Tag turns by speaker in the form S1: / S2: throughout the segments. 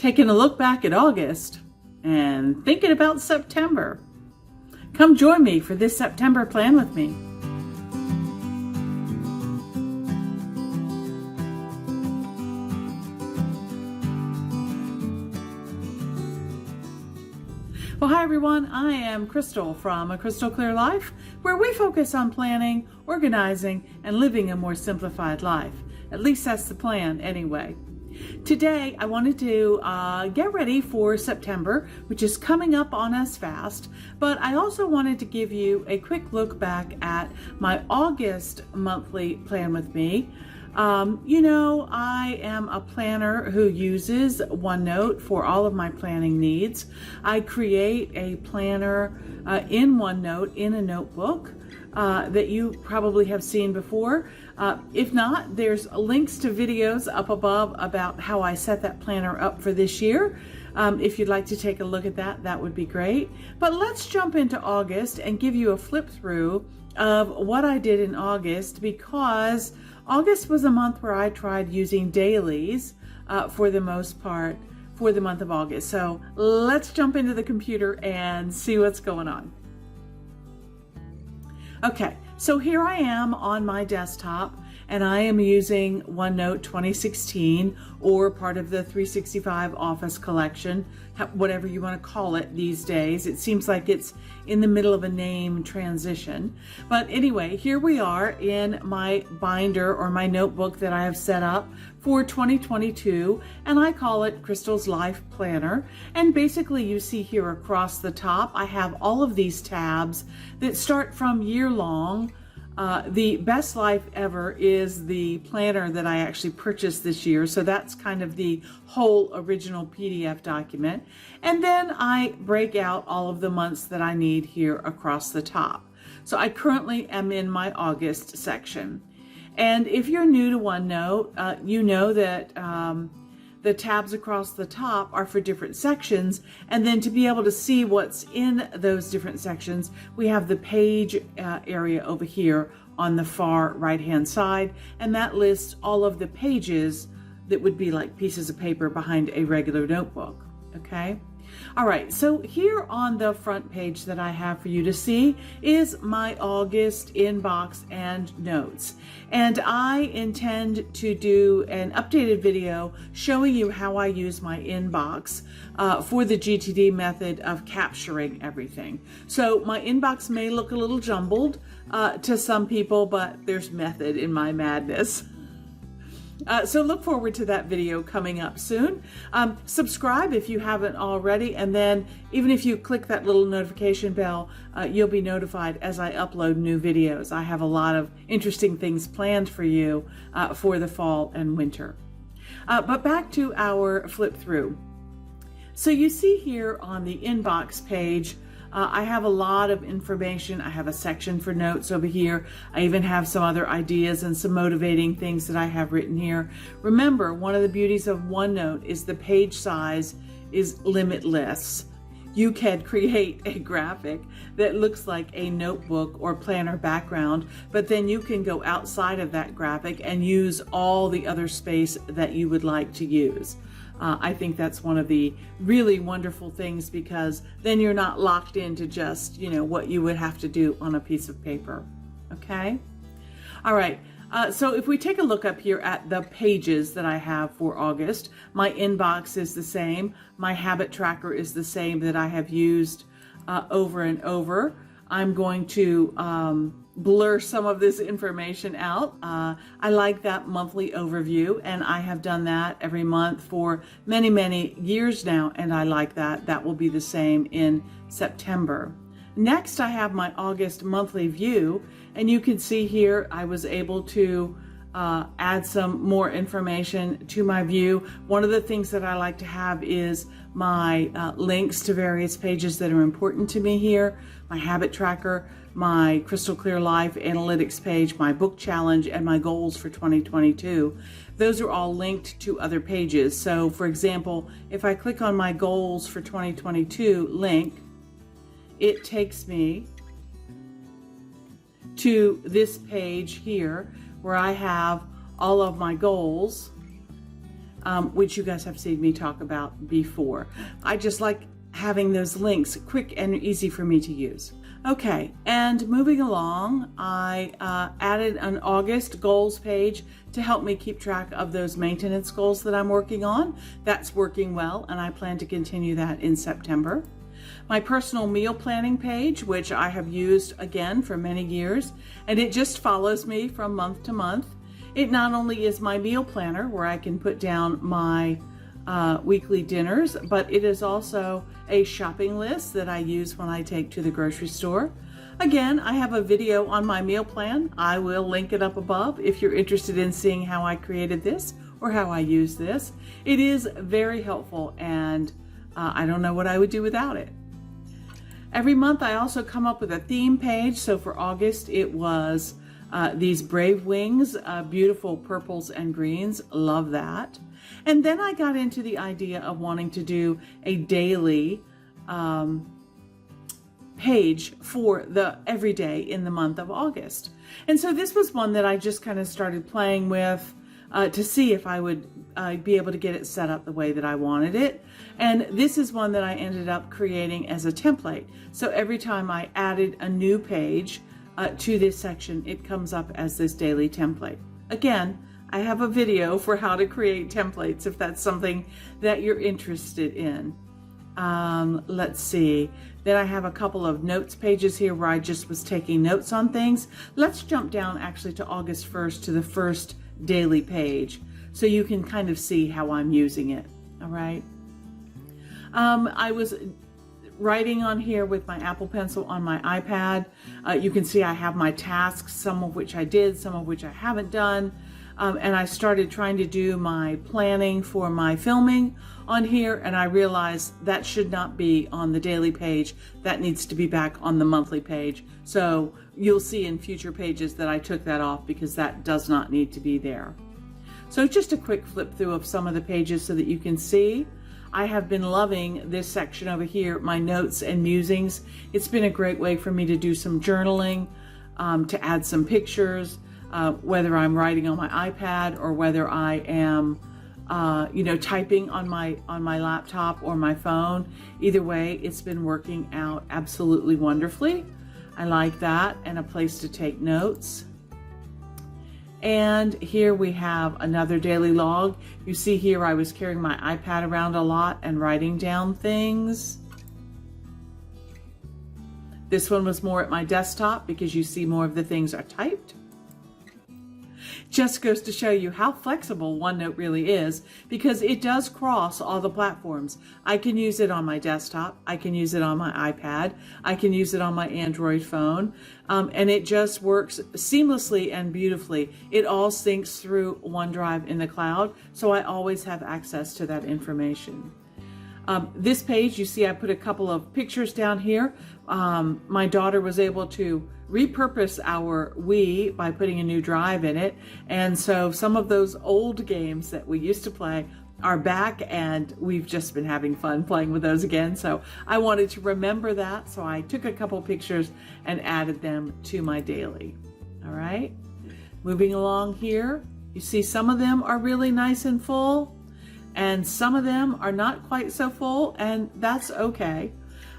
S1: taking a look back at August and thinking about September. Come join me for this September plan with me. Well, hi everyone, I am Crystal from A Crystal Clear Life, where we focus on planning, organizing, and living a more simplified life. At least that's the plan anyway. Today, I wanted to get ready for September, which is coming up on us fast, but I also wanted to give you a quick look back at my August monthly plan with me. I am a planner who uses OneNote for all of my planning needs. I create a planner in OneNote in a notebook that you probably have seen before. If not, there's links to videos up above about how I set that planner up for this year. If you'd like to take a look at that, that would be great. But let's jump into August and give you a flip through of what I did in August, because August was a month where I tried using dailies for the most part for the month of August. So let's jump into the computer and see what's going on. Okay, so here I am on my desktop, and I am using OneNote 2016, or part of the 365 Office collection, whatever you want to call it these days. It seems like it's in the middle of a name transition. But anyway, here we are in my binder or my notebook that I have set up for 2022, and I call it Crystal's Life Planner. And basically you see here across the top, I have all of these tabs that start from year long. The Best Life Ever is the planner that I actually purchased this year, so that's kind of the whole original PDF document. And then I break out all of the months that I need here across the top. So I currently am in my August section. And if you're new to OneNote, you know that the tabs across the top are for different sections, and then to be able to see what's in those different sections, we have the page area over here on the far right hand side, and that lists all of the pages that would be like pieces of paper behind a regular notebook. Okay? All right, so here on the front page that I have for you to see is my August inbox and notes. And I intend to do an updated video showing you how I use my inbox for the GTD method of capturing everything. So my inbox may look a little jumbled to some people, but there's method in my madness. So look forward to that video coming up soon. Subscribe if you haven't already, and then even if you click that little notification bell, you'll be notified as I upload new videos. I have a lot of interesting things planned for you for the fall and winter. But back to our flip through. So you see here on the inbox page, I have a lot of information. I have a section for notes over here. I even have some other ideas and some motivating things that I have written here. Remember, one of the beauties of OneNote is the page size is limitless. You can create a graphic that looks like a notebook or planner background, but then you can go outside of that graphic and use all the other space that you would like to use. I think that's one of the really wonderful things, because then you're not locked into just, what you would have to do on a piece of paper. Okay? All right. So if we take a look up here at the pages that I have for August, my inbox is the same. My habit tracker is the same that I have used over and over. I'm going to blur some of this information out. I like that monthly overview, and I have done that every month for many, many years now, and I like that. That will be the same in September. Next, I have my August monthly view, and you can see here I was able to add some more information to my view. One of the things that I like to have is my links to various pages that are important to me here, my habit tracker, my Crystal Clear Life analytics page, my book challenge, and my goals for 2022. Those are all linked to other pages. So for example, if I click on my goals for 2022 link, it takes me to this page here where I have all of my goals which you guys have seen me talk about before. I just like having those links quick and easy for me to use. Okay, and moving along, I added an August goals page to help me keep track of those maintenance goals that I'm working on. That's working well, and I plan to continue that in September. My personal meal planning page, which I have used again for many years, and it just follows me from month to month. It not only is my meal planner where I can put down my weekly dinners, but it is also a shopping list that I use when I take to the grocery store. Again, I have a video on my meal plan. I will link it up above if you're interested in seeing how I created this or how I use this. It is very helpful, and I don't know what I would do without it. Every month I also come up with a theme page. So for August it was these brave wings, beautiful purples and greens. Love that. And then I got into the idea of wanting to do a daily page for the every day in the month of August. And so this was one that I just kind of started playing with to see if I would be able to get it set up the way that I wanted it. And this is one that I ended up creating as a template. So every time I added a new page to this section, it comes up as this daily template. Again, I have a video for how to create templates if that's something that you're interested in. Let's see. Then I have a couple of notes pages here where I just was taking notes on things. Let's jump down actually to August 1st to the first daily page so you can kind of see how I'm using it. All right. I was writing on here with my Apple Pencil on my iPad. You can see I have my tasks, some of which I did, some of which I haven't done. And I started trying to do my planning for my filming on here, and I realized that should not be on the daily page. That needs to be back on the monthly page. So you'll see in future pages that I took that off because that does not need to be there. So just a quick flip through of some of the pages so that you can see. I have been loving this section over here, my notes and musings. It's been a great way for me to do some journaling, to add some pictures, whether I'm writing on my iPad or whether I am, typing on my laptop or my phone. Either way, it's been working out absolutely wonderfully. I like that, and a place to take notes. And here we have another daily log. You see here I was carrying my iPad around a lot and writing down things. This one was more at my desktop because you see more of the things are typed. Just goes to show you how flexible OneNote really is, because it does cross all the platforms. I can use it on my desktop, I can use it on my iPad, I can use it on my Android phone, and it just works seamlessly and beautifully. It all syncs through OneDrive in the cloud, so I always have access to that information. This page, you see I put a couple of pictures down here. My daughter was able to repurpose our Wii by putting a new drive in it, and so some of those old games that we used to play are back, and we've just been having fun playing with those again. So I wanted to remember that, so I took a couple pictures and added them to my daily. All right, moving along here, you see some of them are really nice and full, and some of them are not quite so full, and that's okay.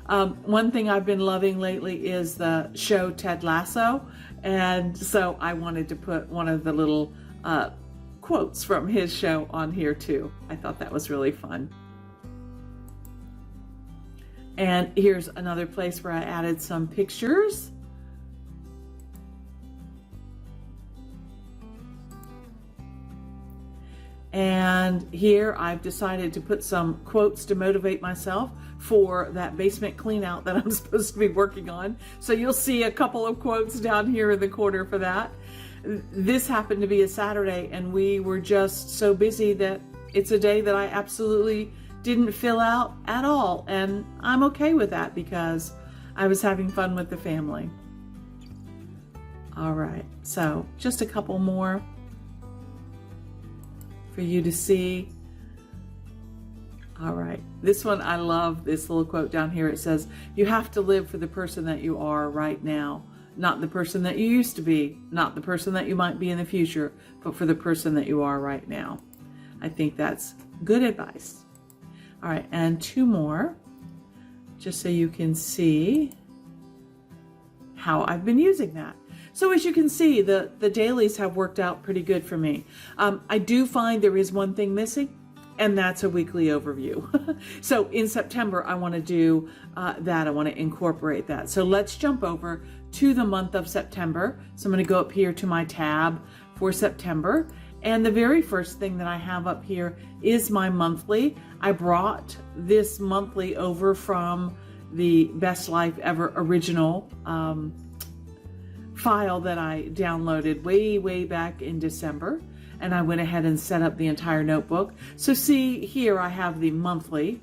S1: One thing I've been loving lately is the show Ted Lasso, and so I wanted to put one of the little quotes from his show on here too. I thought that was really fun. And here's another place where I added some pictures. And here I've decided to put some quotes to motivate myself for that basement clean out that I'm supposed to be working on. So you'll see a couple of quotes down here in the corner for that. This happened to be a Saturday, and we were just so busy that it's a day that I absolutely didn't fill out at all. And I'm okay with that because I was having fun with the family. All right, so just a couple more for you to see. All right, this one, I love this little quote down here. It says, "You have to live for the person that you are right now, not the person that you used to be, not the person that you might be in the future, but for the person that you are right now." I think that's good advice. All right, and two more, just so you can see how I've been using that. So as you can see, the dailies have worked out pretty good for me. I do find there is one thing missing, and that's a weekly overview. So in September, I want to do that. I want to incorporate that. So let's jump over to the month of September. So I'm going to go up here to my tab for September. And the very first thing that I have up here is my monthly. I brought this monthly over from the Best Life Ever original file that I downloaded way back in December, and I went ahead and set up the entire notebook. So see here I have the monthly,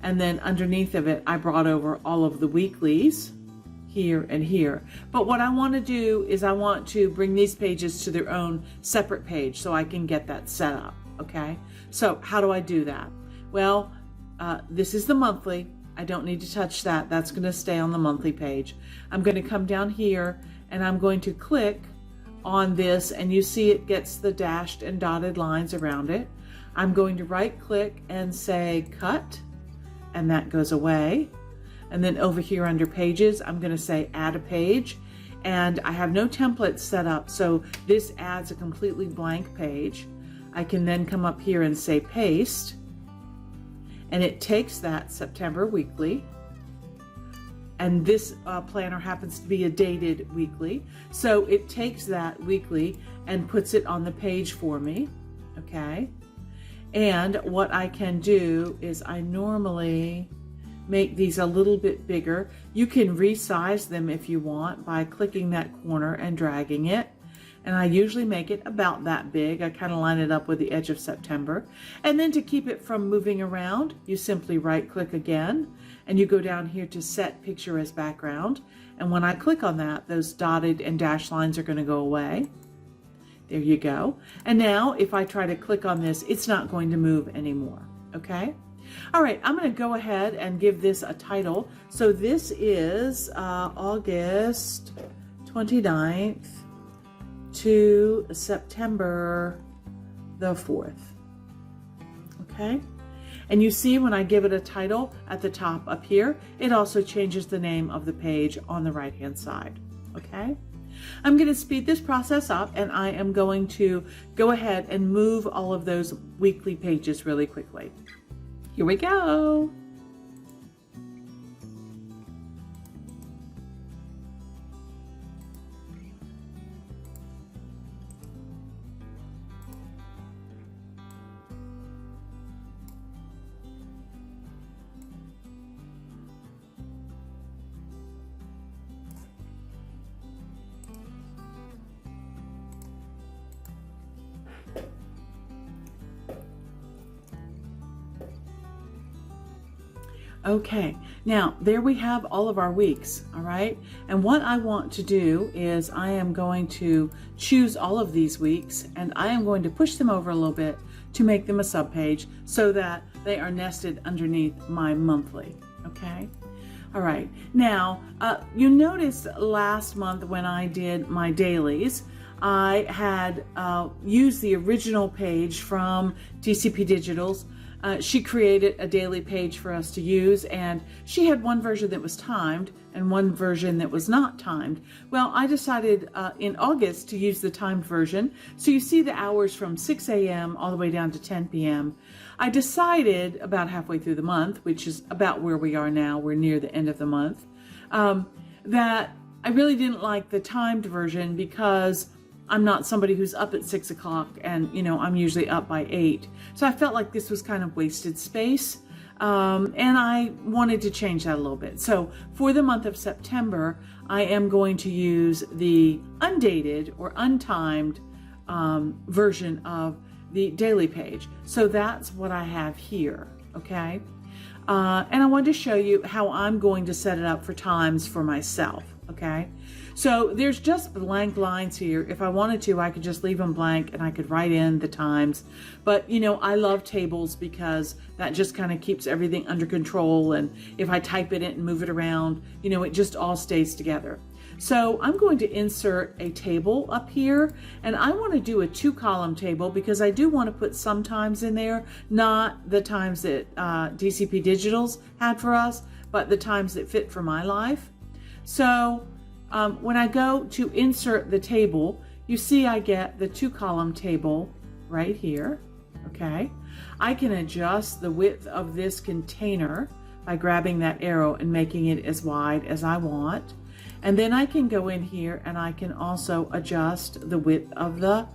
S1: and then underneath of it I brought over all of the weeklies here and here. But what I want to do is I want to bring these pages to their own separate page so I can get that set up. Okay, so how do I do that? Well, this is the monthly. I don't need to touch that. That's going to stay on the monthly page. I'm going to come down here and I'm going to click on this, and you see it gets the dashed and dotted lines around it. I'm going to right click and say cut, and that goes away. And then over here under pages, I'm going to say add a page, and I have no template set up, so this adds a completely blank page. I can then come up here and say paste, and it takes that September weekly. And this planner happens to be a dated weekly. So it takes that weekly and puts it on the page for me, okay? And what I can do is I normally make these a little bit bigger. You can resize them if you want by clicking that corner and dragging it. And I usually make it about that big. I kind of line it up with the edge of September. And then to keep it from moving around, you simply right click again, and you go down here to set picture as background. And when I click on that, those dotted and dashed lines are going to go away. There you go. And now if I try to click on this, it's not going to move anymore. Okay. All right, I'm going to go ahead and give this a title. So this is August 29th to September the 4th. Okay. And you see when I give it a title at the top up here, it also changes the name of the page on the right hand side. Okay. I'm going to speed this process up, and I am going to go ahead and move all of those weekly pages really quickly. Here we go. Okay, now there we have all of our weeks, all right? And what I want to do is I am going to choose all of these weeks, and I am going to push them over a little bit to make them a subpage so that they are nested underneath my monthly, okay? All right, now you noticed last month when I did my dailies, I had used the original page from DCP Digital's. She created a daily page for us to use, and she had one version that was timed and one version that was not timed. Well, I decided in August to use the timed version. So you see the hours from 6 a.m. all the way down to 10 p.m. I decided about halfway through the month, which is about where we are now, we're near the end of the month, that I really didn't like the timed version because I'm not somebody who's up at 6 o'clock, and I'm usually up by 8. So I felt like this was kind of wasted space, and I wanted to change that a little bit. So for the month of September, I am going to use the undated or untimed version of the daily page. So that's what I have here, okay? And I wanted to show you how I'm going to set it up for times for myself, okay? So there's just blank lines here. If I wanted to, I could just leave them blank and I could write in the times. But, I love tables because that just kind of keeps everything under control. And if I type it in and move it around, it just all stays together. So I'm going to insert a table up here, and I want to do a 2-column table because I do want to put some times in there, not the times that DCP Digitals had for us, but the times that fit for my life. So when I go to insert the table, you see I get the 2-column table right here, okay? I can adjust the width of this container by grabbing that arrow and making it as wide as I want. And then I can go in here and I can also adjust the width of the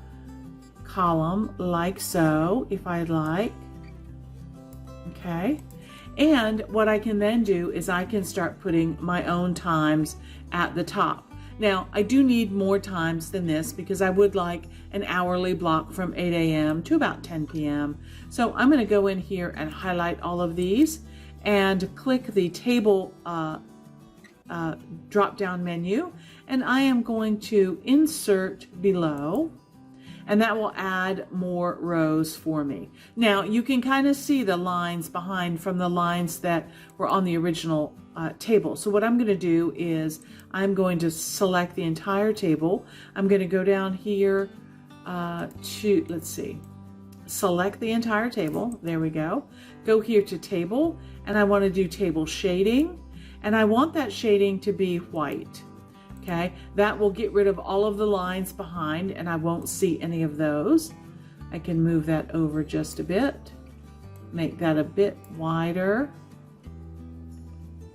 S1: column like so, if I'd like, okay? And what I can then do is I can start putting my own times at the top. Now, I do need more times than this because I would like an hourly block from 8 a.m. to about 10 p.m. So I'm going to go in here and highlight all of these and click the table drop-down menu, and I am going to insert below, and that will add more rows for me. Now, you can kind of see the lines behind from the lines that were on the original table. So what I'm going to do is I'm going to select the entire table. I'm going to go down here to, let's see, select the entire table. There we go. Go here to table, and I want to do table shading, and I want that shading to be white. Okay, that will get rid of all of the lines behind, and I won't see any of those. I can move that over just a bit, make that a bit wider,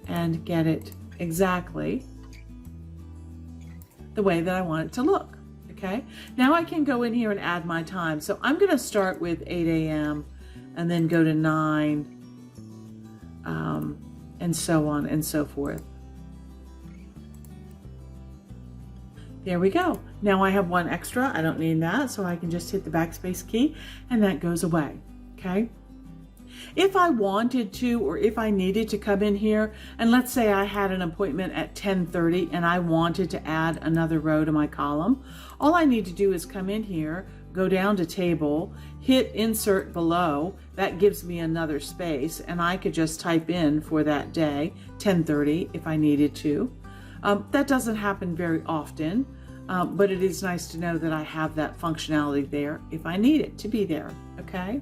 S1: and get it exactly the way that I want it to look. Okay, now I can go in here and add my time. So I'm going to start with 8 a.m. and then go to 9, and so on and so forth. There we go. Now I have one extra. I don't need that, so I can just hit the backspace key and that goes away. Okay. If I wanted to, or if I needed to come in here, and let's say I had an appointment at 10:30 and I wanted to add another row to my column, all I need to do is come in here, go down to table, hit insert below. That gives me another space, and I could just type in for that day 10:30 if I needed to. That doesn't happen very often, but it is nice to know that I have that functionality there if I need it to be there, okay?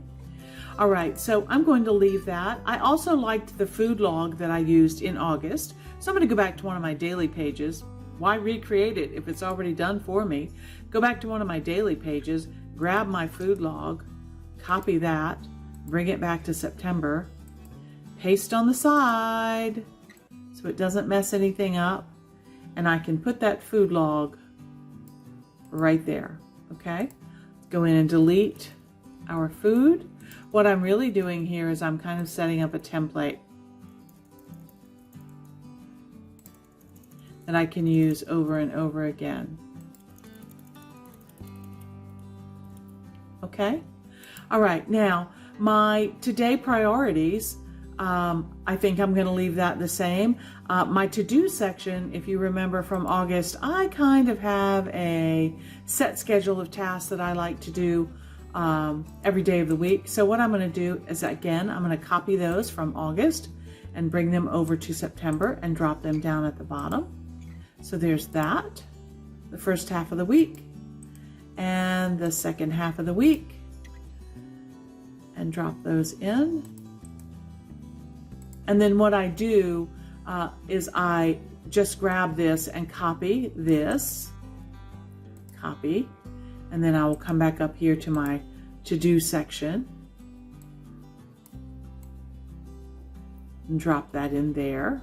S1: All right, so I'm going to leave that. I also liked the food log that I used in August, so I'm going to go back to one of my daily pages. Why recreate it if it's already done for me? Go back to one of my daily pages, grab my food log, copy that, bring it back to September, paste on the side so it doesn't mess anything up, and I can put that food log right there, okay? Let's go in and delete our food. What I'm really doing here is I'm kind of setting up a template that I can use over and over again. Okay? All right, now my today priorities, I think I'm going to leave that the same. My to-do section, if you remember from August, I kind of have a set schedule of tasks that I like to do every day of the week. So what I'm going to do is, again, I'm going to copy those from August and bring them over to September and drop them down at the bottom. So there's that, the first half of the week and the second half of the week, and drop those in. And then what I do is I just grab this and copy this, copy, and then I will come back up here to my to-do section and drop that in there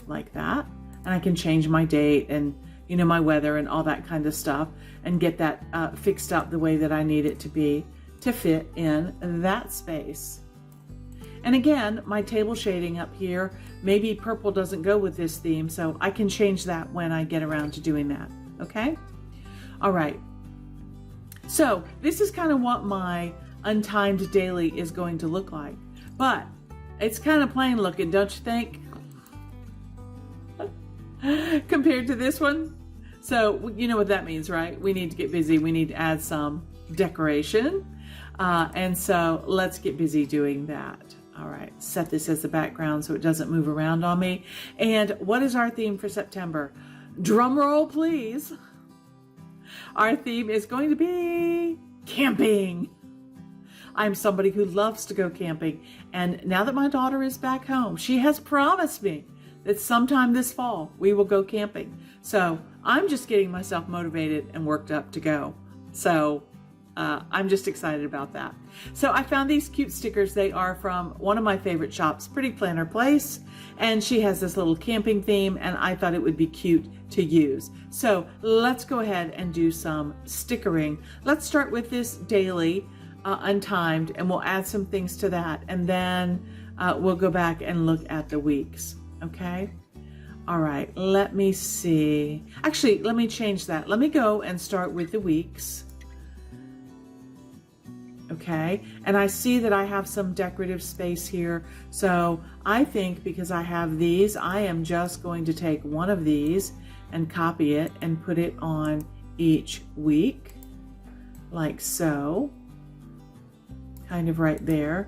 S1: like that. And I can change my date and, you know, my weather and all that kind of stuff, and get that fixed up the way that I need it to be to fit in that space. And again, my table shading up here, maybe purple doesn't go with this theme, so I can change that when I get around to doing that, okay? All right, so this is kind of what my untimed daily is going to look like, but it's kind of plain looking, don't you think? Compared to this one. So you know what that means, right? We need to get busy. We need to add some decoration. And so let's get busy doing that. All right, set this as the background so it doesn't move around on me. And what is our theme for September? Drum roll, please. Our theme is going to be camping. I'm somebody who loves to go camping. And now that my daughter is back home, she has promised me that sometime this fall we will go camping. So I'm just getting myself motivated and worked up to go. So I'm just excited about that. So I found these cute stickers. They are from one of my favorite shops, Pretty Planner Place. And she has this little camping theme, and I thought it would be cute to use. So let's go ahead and do some stickering. Let's start with this daily untimed, and we'll add some things to that. And then we'll go back and look at the weeks. Okay. All right. Let me see. Actually, let me change that. Let me go and start with the weeks. Okay, and I see that I have some decorative space here, so I think because I have these, I am just going to take one of these and copy it and put it on each week, like so, kind of right there.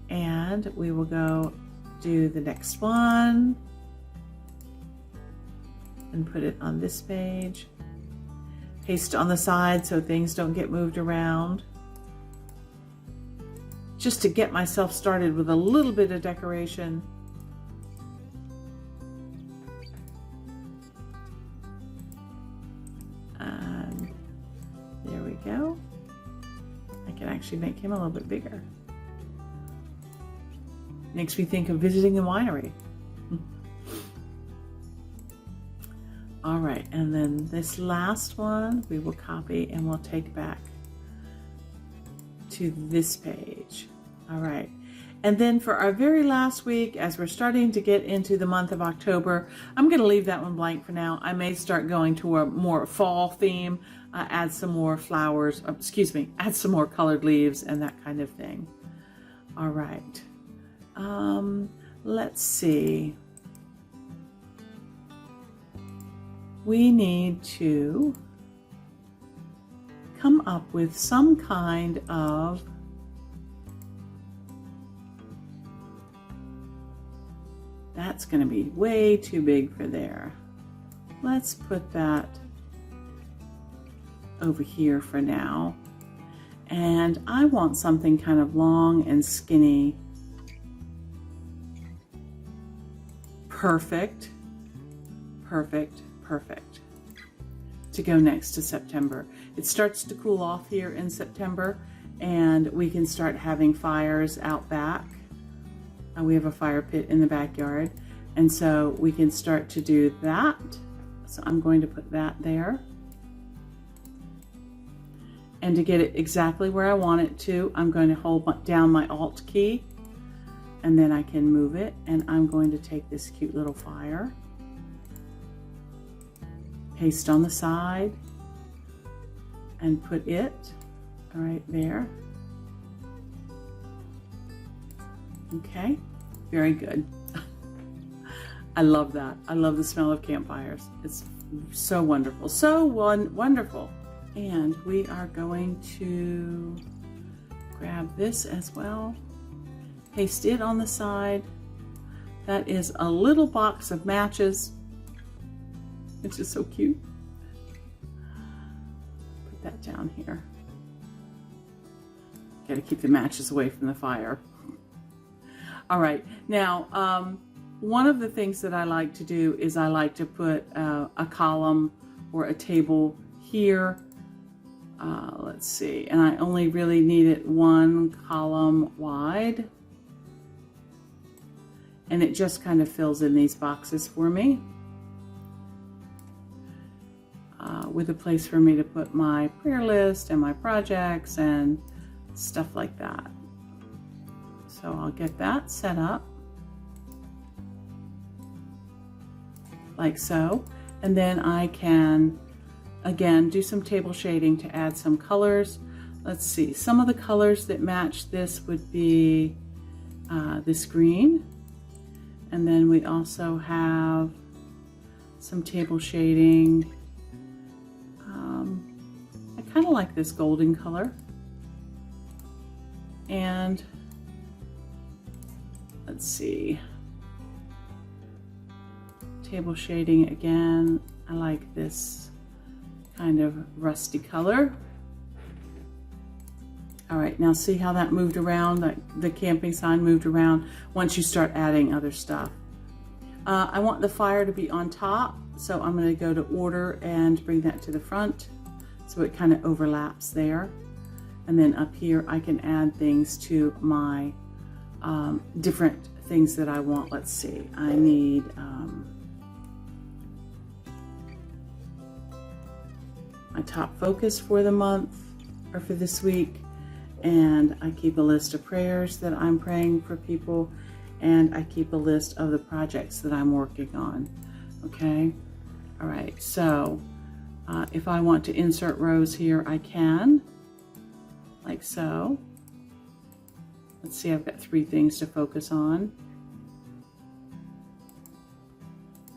S1: And we will go do the next one and put it on this page. Paste on the side so things don't get moved around. Just to get myself started with a little bit of decoration. And there we go. I can actually make him a little bit bigger. Makes me think of visiting the winery. All right, and then this last one we will copy and we'll take back to this page. All right, and then for our very last week, as we're starting to get into the month of October, I'm going to leave that one blank for now. I may start going to a more fall theme, add some more flowers, add some more colored leaves and that kind of thing. All right, let's see. We need to come up with some kind of that's going to be way too big for there. Let's put that over here for now. And I want something kind of long and skinny. Perfect, perfect, perfect. To go next to September. It starts to cool off here in September, and we can start having fires out back. We have a fire pit in the backyard, and so we can start to do that. So I'm going to put that there. And to get it exactly where I want it to, I'm going to hold down my Alt key, and then I can move it, and I'm going to take this cute little fire, paste on the side, and put it right there. Okay, very good. I love that. I love the smell of campfires. It's so wonderful, so wonderful. And we are going to grab this as well, paste it on the side. That is a little box of matches. It's just so cute. Put that down here. Got to keep the matches away from the fire. All right, now one of the things that I like to do is I like to put a column or a table here. Let's see, and I only really need it one column wide. And it just kind of fills in these boxes for me. With a place for me to put my prayer list and my projects and stuff like that. So I'll get that set up like so, and then I can again do some table shading to add some colors. Let's see, some of the colors that match this would be this green, and then we also have some table shading. I kind of like this golden color, and let's see, table shading again. I like this kind of rusty color. All right, now see how that moved around, that the camping sign moved around once you start adding other stuff. I want the fire to be on top, so I'm going to go to order and bring that to the front so it kind of overlaps there. And then up here I can add things to my different things that I want. Let's see, I need my top focus for the month or for this week, and I keep a list of prayers that I'm praying for people, and I keep a list of the projects that I'm working on. Okay, all right, so if I want to insert rows here, I can, like so. Let's see, I've got 3 things to focus on.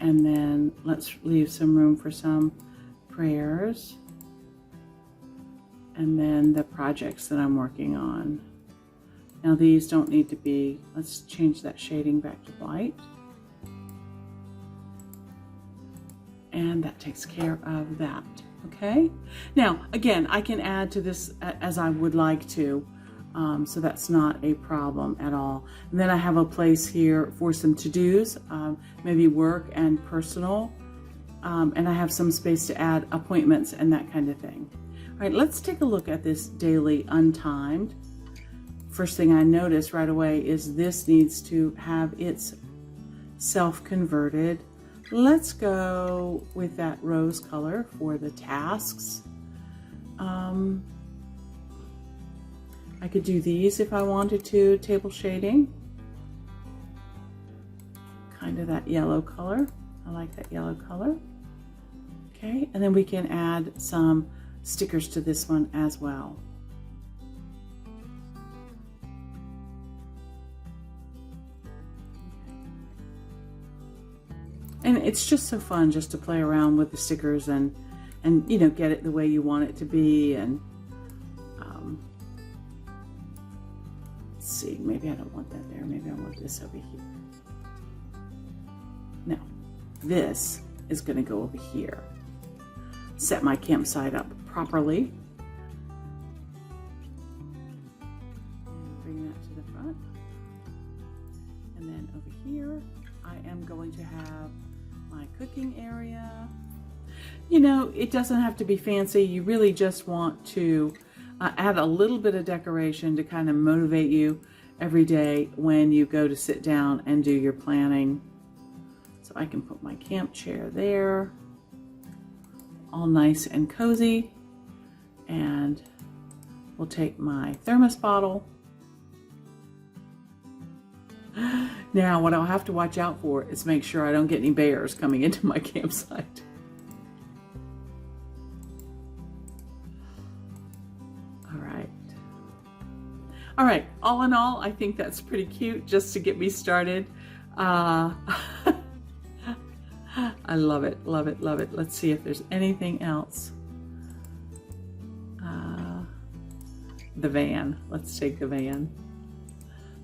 S1: And then let's leave some room for some prayers. And then the projects that I'm working on. Now these don't need to be, let's change that shading back to white. And that takes care of that, okay? Now, again, I can add to this as I would like to, so that's not a problem at all. And then I have a place here for some to-dos, maybe work and personal, and I have some space to add appointments and that kind of thing. All right, let's take a look at this daily untimed. First thing I notice right away is this needs to have its self-converted. Let's go with that rose color for the tasks. I could do these if I wanted to, table shading. Kind of that yellow color. I like that yellow color. Okay, and then we can add some stickers to this one as well. And it's just so fun just to play around with the stickers and you know, get it the way you want it to be. And let's see, maybe I don't want that there. Maybe I want this over here. No, this is going to go over here. Set my campsite up properly. And bring that to the front. And then over here, I am going to have my cooking area. You know, it doesn't have to be fancy. You really just want to add a little bit of decoration to kind of motivate you every day when you go to sit down and do your planning. So I can put my camp chair there, all nice and cozy, and we'll take my thermos bottle. Now, what I'll have to watch out for is make sure I don't get any bears coming into my campsite. All right, all in all, I think that's pretty cute just to get me started. I love it, love it, love it. Let's see if there's anything else. The van, let's take the van.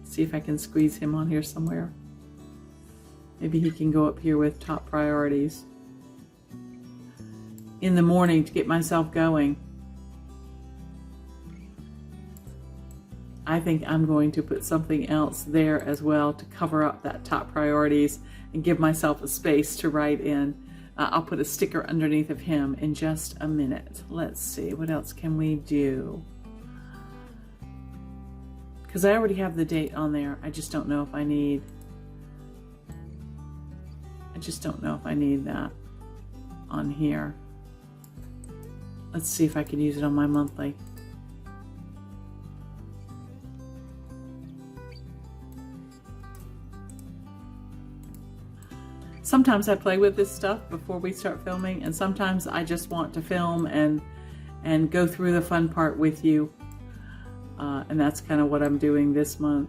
S1: See if I can squeeze him on here somewhere. Maybe he can go up here with top priorities. In the morning to get myself going. I think I'm going to put something else there as well to cover up that top priorities and give myself a space to write in. I'll put a sticker underneath of him in just a minute. Let's see, what else can we do? Because I already have the date on there. I just don't know if I need, that on here. Let's see if I can use it on my monthly. Sometimes I play with this stuff before we start filming, and sometimes I just want to film and go through the fun part with you. And that's kind of what I'm doing this month.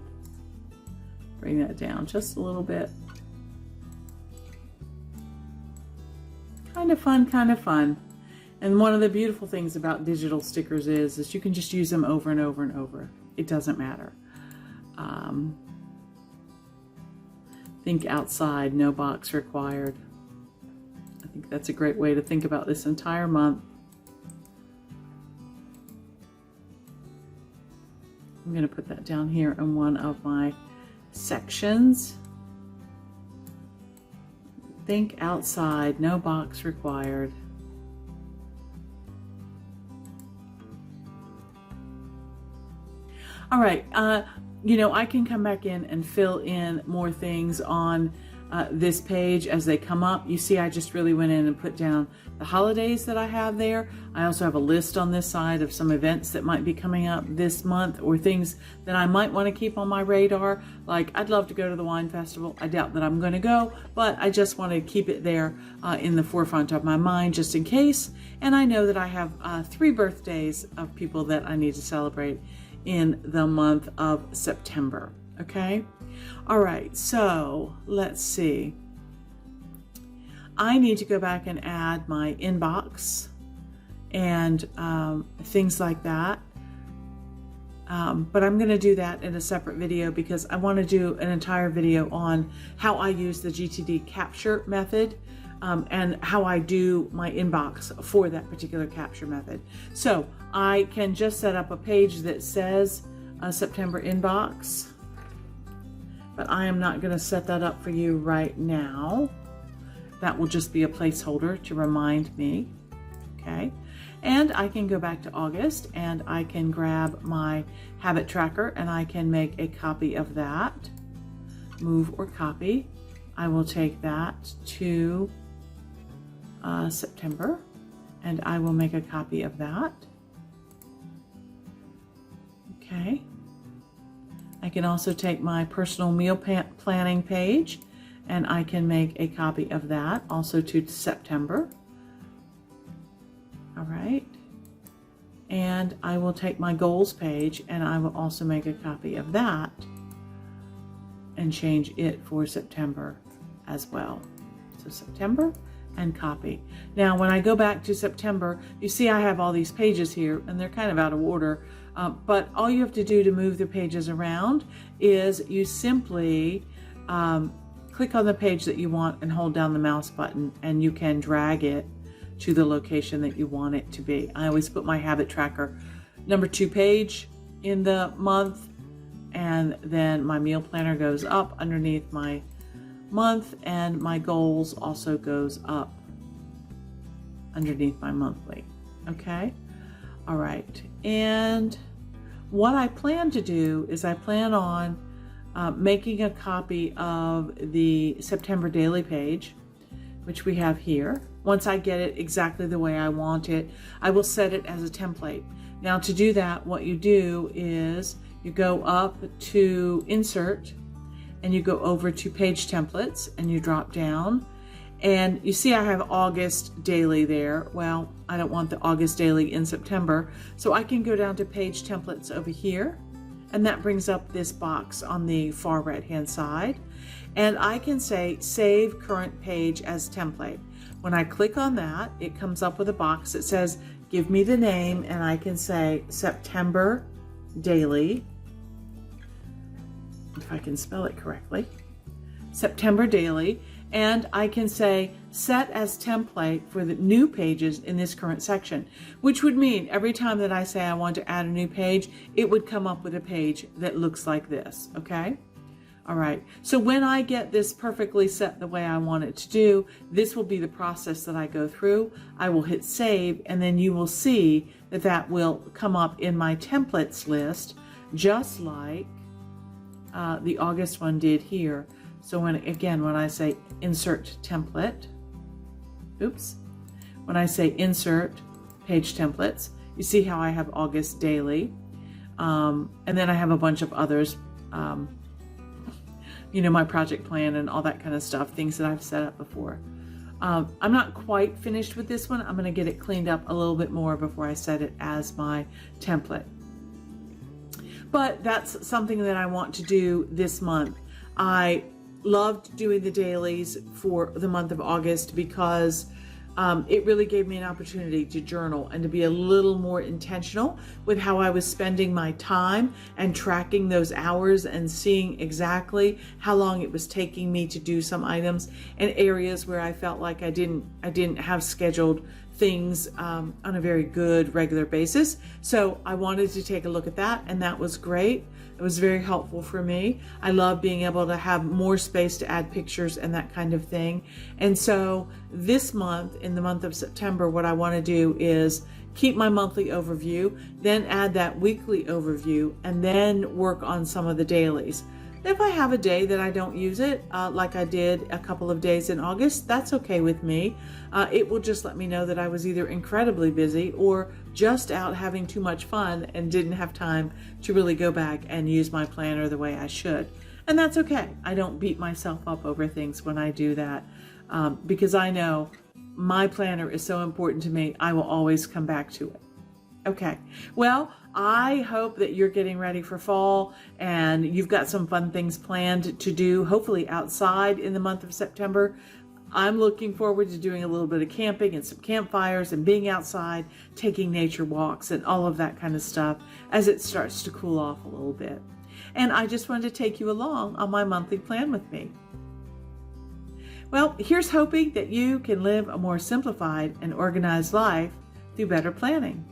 S1: Bring that down just a little bit. Kind of fun, kind of fun. And one of the beautiful things about digital stickers is you can just use them over and over and over. It doesn't matter. Think outside, no box required. I think that's a great way to think about this entire month. I'm going to put that down here in one of my sections. Think outside, no box required. All right, you know, I can come back in and fill in more things on this page as they come up. You see, I just really went in and put down the holidays that I have there. I also have a list on this side of some events that might be coming up this month, or things that I might want to keep on my radar. Like, I'd love to go to the wine festival. I doubt that I'm going to go, but I just want to keep it there in the forefront of my mind just in case. And I know that I have 3 birthdays of people that I need to celebrate in the month of September. Okay. All right. So let's see. I need to go back and add my inbox and things like that. But I'm going to do that in a separate video because I want to do an entire video on how I use the GTD capture method and how I do my inbox for that particular capture method. So I can just set up a page that says September inbox, but I am not going to set that up for you right now. That will just be a placeholder to remind me. Okay. And I can go back to August and I can grab my habit tracker and I can make a copy of that. Move or copy. I will take that to September and I will make a copy of that. Okay. I can also take my personal meal planning page and I can make a copy of that also to September. All right. And I will take my goals page and I will also make a copy of that and change it for September as well. So September and copy. Now, when I go back to September, you see I have all these pages here and they're kind of out of order. But all you have to do to move the pages around is you simply click on the page that you want and hold down the mouse button and you can drag it to the location that you want it to be. I always put my habit tracker number 2 page in the month, and then my meal planner goes up underneath my month and my goals also goes up underneath my monthly. Okay. All right. And what I plan to do is I plan on making a copy of the September daily page, which we have here. Once I get it exactly the way I want it, I will set it as a template. Now, to do that, what you do is you go up to Insert and you go over to Page Templates and you drop down. And you see I have August daily there. Well, I don't want the August daily in September, so I can go down to Page Templates over here, and that brings up this box on the far right-hand side. And I can say Save Current Page as Template. When I click on that, it comes up with a box that says, give me the name, and I can say September Daily, if I can spell it correctly, September Daily, and I can say set as template for the new pages in this current section, which would mean every time that I say I want to add a new page, it would come up with a page that looks like this, okay? All right, so when I get this perfectly set the way I want it to do, this will be the process that I go through. I will hit save, and then you will see that that will come up in my templates list, just like the August one did here. So when I say insert template, when I say insert page templates, you see how I have August daily, and then I have a bunch of others, you know, my project plan and all that kind of stuff, things that I've set up before. I'm not quite finished with this one. I'm going to get it cleaned up a little bit more before I set it as my template. But that's something that I want to do this month. I loved doing the dailies for the month of August because it really gave me an opportunity to journal and to be a little more intentional with how I was spending my time and tracking those hours and seeing exactly how long it was taking me to do some items and areas where I felt like I didn't have scheduled things on a very good regular basis. So I wanted to take a look at that, and that was great. It was very helpful for me. I love being able to have more space to add pictures and that kind of thing. And so this month, in the month of September, what I want to do is keep my monthly overview, then add that weekly overview, and then work on some of the dailies. If I have a day that I don't use it, like I did a couple of days in August, that's okay with me. It will just let me know that I was either incredibly busy or just out having too much fun and didn't have time to really go back and use my planner the way I should. And that's okay. I don't beat myself up over things when I do that, because I know my planner is so important to me, I will always come back to it. Okay, well, I hope that you're getting ready for fall and you've got some fun things planned to do, hopefully outside in the month of September. I'm looking forward to doing a little bit of camping and some campfires and being outside, taking nature walks and all of that kind of stuff as it starts to cool off a little bit. And I just wanted to take you along on my monthly plan with me. Well, here's hoping that you can live a more simplified and organized life through better planning.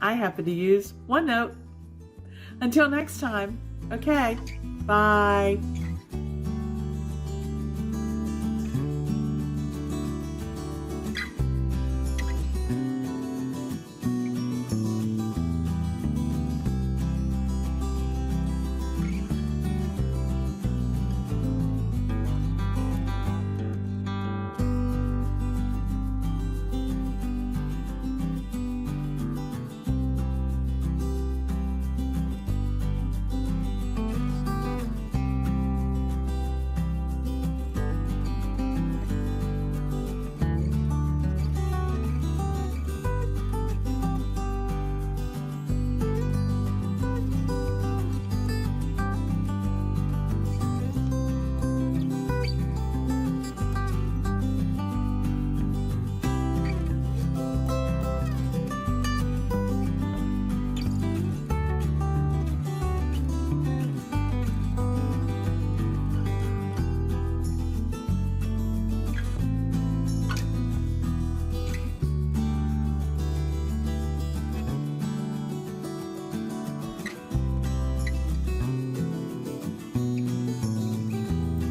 S1: I happen to use OneNote. Until next time, okay, bye.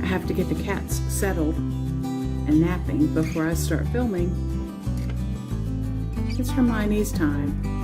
S1: I have to get the cats settled and napping before I start filming. It's Hermione's time.